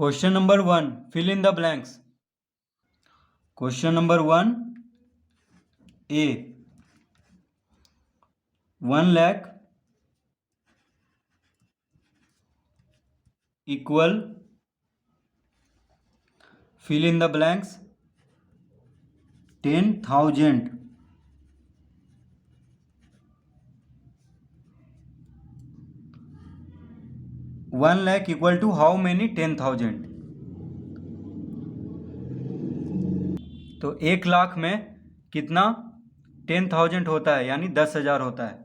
Question number 1, fill in the blanks. Question number 1 A, 1,00,000 equal, fill in the blanks, 10,000। 1,00,000 equal to how many 10,000। तो 1,00,000 में कितना 10,000 होता है, यानी 10,000 होता है।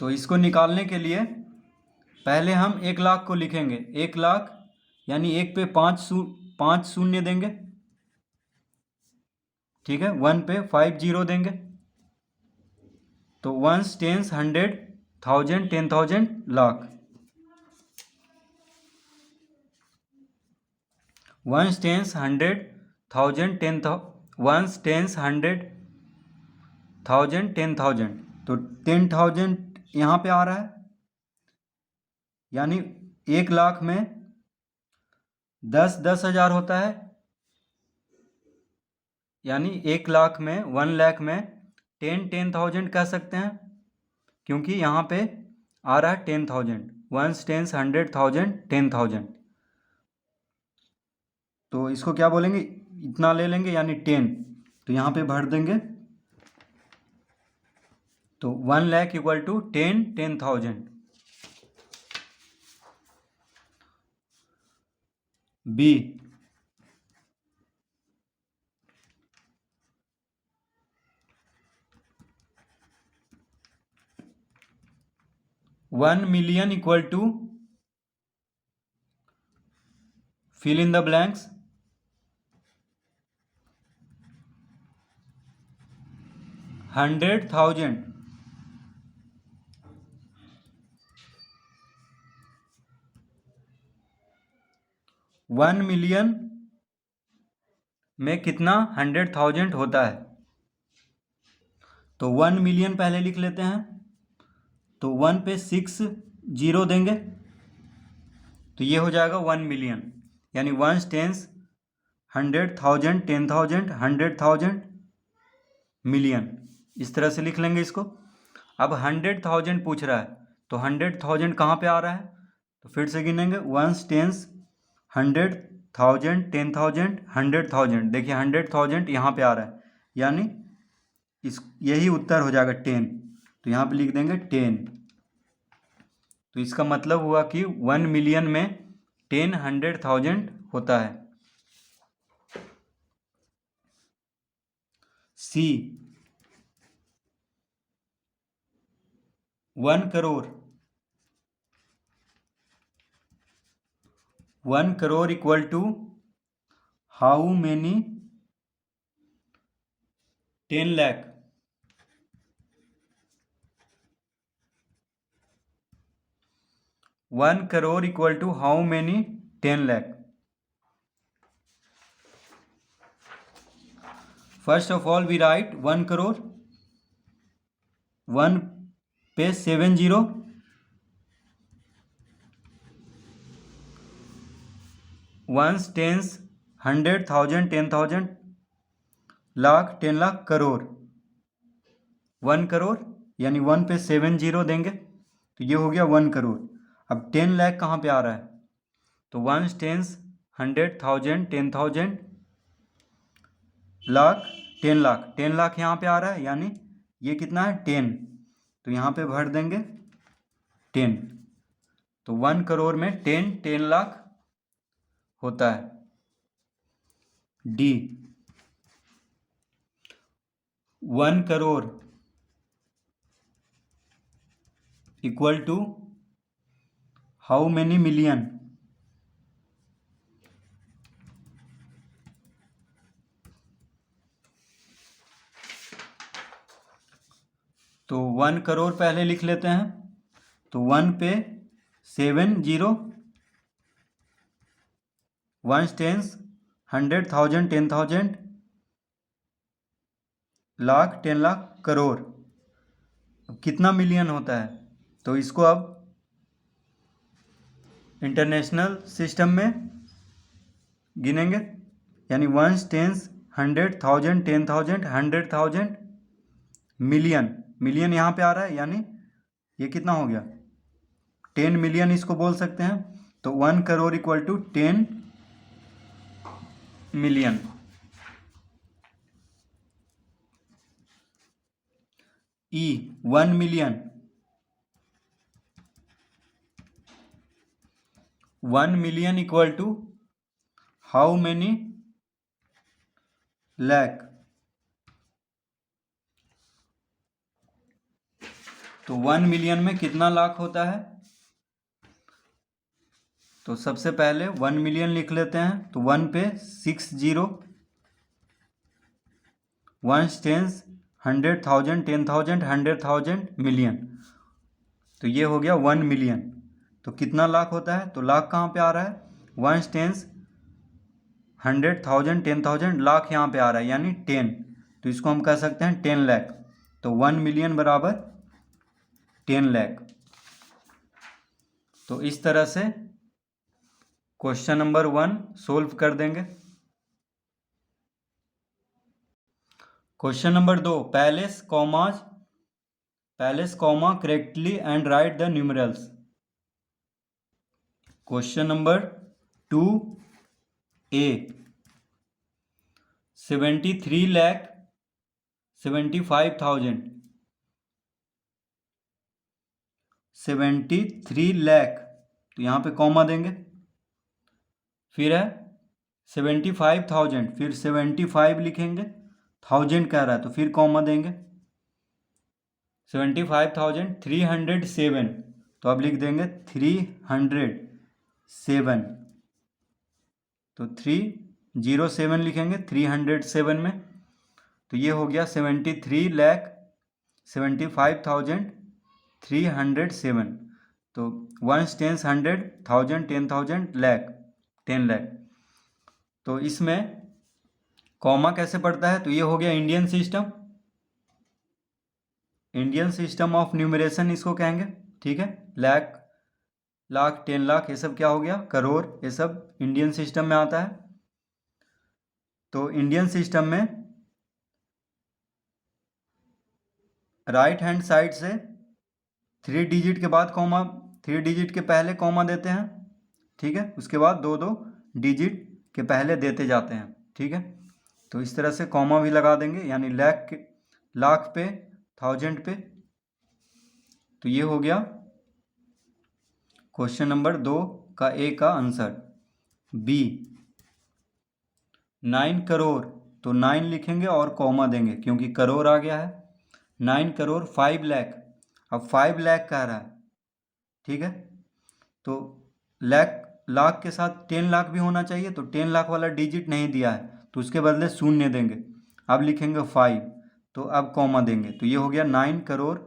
तो इसको निकालने के लिए पहले हम 1,00,000 को लिखेंगे। 1,00,000 यानी 1 पे 5 शून्य देंगे, ठीक है। 1 पे 5 जीरो देंगे, तो 1s, 10s, 100, 1000, 10,000, lakh. 1s, 10s, 100, 1000, 1s, 10s, 100, 1000, 10,000। तो 10,000 यहाँ पे आ रहा है, यानी 1,00,000 में 10,000 होता है, यानी 1,00,000 में 1,00,000 में 10,000 कह सकते हैं, क्योंकि यहाँ पे आ रहा है 10,000। 1s, 10s, 100, 1000, 10,000। तो इसको क्या बोलेंगे, इतना ले लेंगे, यानी 10। तो यहाँ पे भर देंगे, तो 1,00,000 equal to 10,000। B, 1,000,000 equal to, fill in the blanks, 100,000। 1,000,000 में कितना 100,000 होता है। तो 1,000,000 पहले लिख लेते हैं। तो 1 पे 6 जीरो देंगे, तो ये हो जाएगा 1,000,000, यानी 1s, 10s, 100, 1000, 10,000, 100,000, मिलियन। इस तरह से लिख लेंगे इसको। अब 100,000 पूछ रहा है, तो 100,000 कहाँ पे आ रहा है, तो फिर से गिनेंगे। 1s, 10s, 100, 1000, 10,000, 100,000। देखिए 100,000 यहाँ पे आ रहा है, यानी यही उत्तर हो जाएगा 10। तो यहाँ पे लिख देंगे 10। तो इसका मतलब हुआ कि 1,000,000 में 100,000 होता है। C, 1 crore. 1 crore equal to how many 10,00,000। 1 crore equal to how many 10,00,000। First of all we write 1 crore, 1 पे 7 zero, 1s, 10s, 100, 1000, 10,000, lakh, 10,00,000, crore. 1 crore यानी 1 पे 7 जीरो देंगे, तो ये हो गया 1 करोड़। अब 10,00,000 कहाँ पे आ रहा है, तो 1s, 10s, 100, 1000, 10,000, लाख, 10,00,000। 10,00,000 यहाँ पे आ रहा है, यानी ये कितना है 10। तो यहाँ पे भर देंगे 10। तो 1 करोड़ में 10,00,000 होता है। D, 1 crore equal to how many million. तो 1 करोड़ पहले लिख लेते हैं। तो 1 पे 7 zero, 1s, 10s, 100, 1000, 10,000, lakh, 10,00,000, crore. अब कितना मिलियन होता है, तो इसको अब इंटरनेशनल सिस्टम में गिनेंगे, यानी वंस, टेंस, 100, 1000, 10,000, 100,000, मिलियन। मिलियन यहाँ पे आ रहा है, यानी ये कितना हो गया 10 मिलियन इसको बोल सकते हैं। तो 1 crore equal to 10 million. E 1 million, 1 million equal to how many lakh. तो 1 मिलियन में कितना लाख होता है? तो सबसे पहले 1 मिलियन लिख लेते हैं। तो 1 पे 6 जीरो, 1 टेंस, 100,000, 10,000, 100,000, मिलियन। तो ये हो गया 1 मिलियन। तो कितना लाख होता है? तो लाख कहाँ पे आ रहा है? 1 टेंस, 100,000, 10,000, लाख यहाँ पे आ रहा है, यानी 10। तो इसको हम कह सकते हैं 10 लाख। तो 1 मिलियन बराबर 10 लाख। तो इस तरह से क्वेश्चन नंबर 1 सोल्व कर देंगे। Question number 2, palace comma correctly and right the numerals. Question number 2 ए, 73,75,000, 73 लाख, तो यहाँ पे कॉमा देंगे। फिर है 75,000, फिर 75 लिखेंगे, 1000 कह रहा है तो फिर कॉमा देंगे। 75,307, तो अब लिख देंगे 307। तो 307 लिखेंगे 307 में। तो ये हो गया 73,75,307। तो 1 टेंस, 100, 1000, 10,000, लाख, 10 लाख। तो इसमें कॉमा कैसे पड़ता है? तो ये हो गया इंडियन सिस्टम ऑफ न्यूमरेशन इसको कहेंगे, ठीक है। लाख, 10 लाख, ये सब क्या हो गया? करोड़, ये सब इंडियन सिस्टम में आता है। तो इंडियन सिस्टम में राइट हैंड साइड से 3 डिजिट के बाद कॉमा, 3 डिजिट के पहले कॉमा देते हैं, ठीक है। उसके बाद 2 डिजिट के पहले देते जाते हैं, ठीक है। तो इस तरह से कॉमा भी लगा देंगे, यानी लाख पे, 1000 पे। तो ये हो गया क्वेश्चन नंबर 2 का ए का आंसर। बी 9 करोड़, तो 9 लिखेंगे और कॉमा देंगे क्योंकि करोड़ आ गया है। 9 करोड़ 5 लाख, अब 5 लाख कह रहा है, ठीक है। तो लाख के साथ 10 लाख भी होना चाहिए, तो 10 लाख वाला डिजिट नहीं दिया है तो उसके बदले शून्य देंगे। अब लिखेंगे 5, तो अब कॉमा देंगे। तो ये हो गया 9 करोड़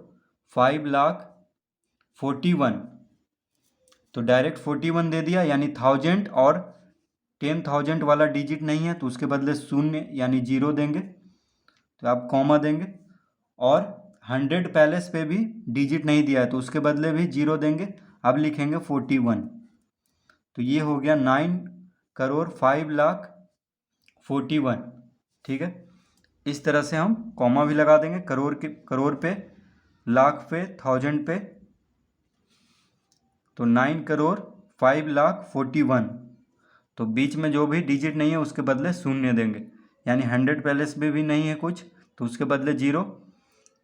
5 लाख 41। तो डायरेक्ट 41 दे दिया, यानी 1000 और 10,000 वाला डिजिट नहीं है तो उसके बदले शून्य यानी 0 देंगे। तो आप कॉमा देंगे। और 100 पैलेस पे भी डिजिट नहीं दिया है तो उसके बदले भी 0 देंगे। अब लिखेंगे 41। तो ये हो गया 9 करोड़ 5 लाख 41, ठीक है। इस तरह से हम कॉमा भी लगा देंगे, करोड़ पे, लाख पे, 1000 पे। तो 9 करोड़ 5 लाख 41, तो बीच में जो भी डिजिट नहीं है उसके बदले शून्य देंगे, यानी 100 पैलेस पे भी नहीं है कुछ तो उसके बदले 0,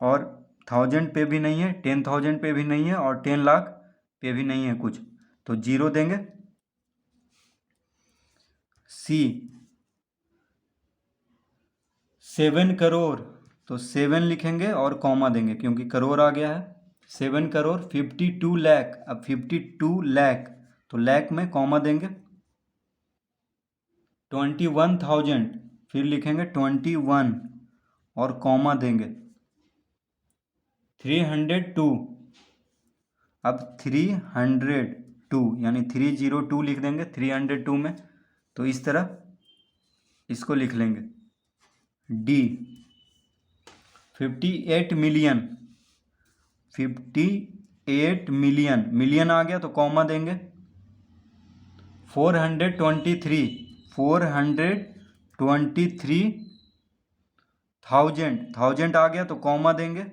और 1000 पे भी नहीं है, 10,000 पे भी नहीं है, और 10 लाख पे भी नहीं है कुछ, तो 0 देंगे। सी 7 करोड़, तो 7 लिखेंगे और कॉमा देंगे क्योंकि करोड़ आ गया है। 7 करोड़ 52 लाख, अब 52 लाख, तो लाख में कॉमा देंगे। 21,000, फिर लिखेंगे 21 और कॉमा देंगे। 302, अब 302 यानी 302 लिख देंगे 302 में। तो इस तरह इसको लिख लेंगे। डी 58 मिलियन, 58 मिलियन, मिलियन आ गया तो कॉमा देंगे। 423,000 थाउजेंड आ गया तो कॉमा देंगे।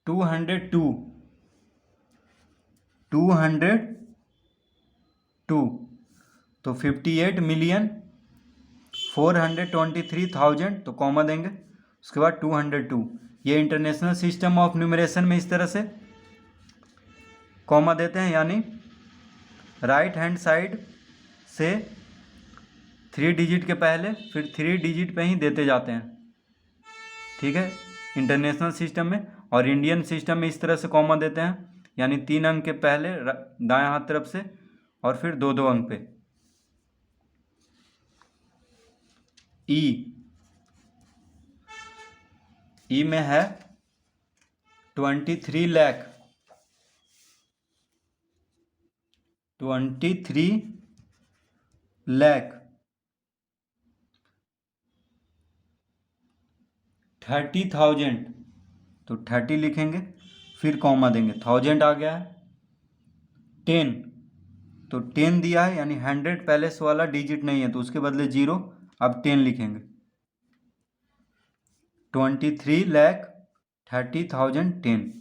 202 तो 58,423,000 तो कॉमा देंगे, उसके बाद 202। ये इंटरनेशनल सिस्टम ऑफ न्यूमरेशन में इस तरह से कॉमा देते हैं, यानी राइट हैंड साइड से 3 डिजिट के पहले फिर 3 डिजिट पे ही देते जाते हैं, ठीक है, इंटरनेशनल सिस्टम में। और इंडियन सिस्टम में इस तरह से कॉमा देते हैं, यानी 3 अंक के पहले दाएं हाथ तरफ से और फिर 2-2 अंक पे। ई में है 23 लाख 30,000 तो 30 लिखेंगे, फिर कॉमा देंगे, 1000 आ गया है। 10 तो 10 दिया है, यानी 100 पहले वाला डिजिट नहीं है तो उसके बदले 0, अब 10 लिखेंगे। 23,30,010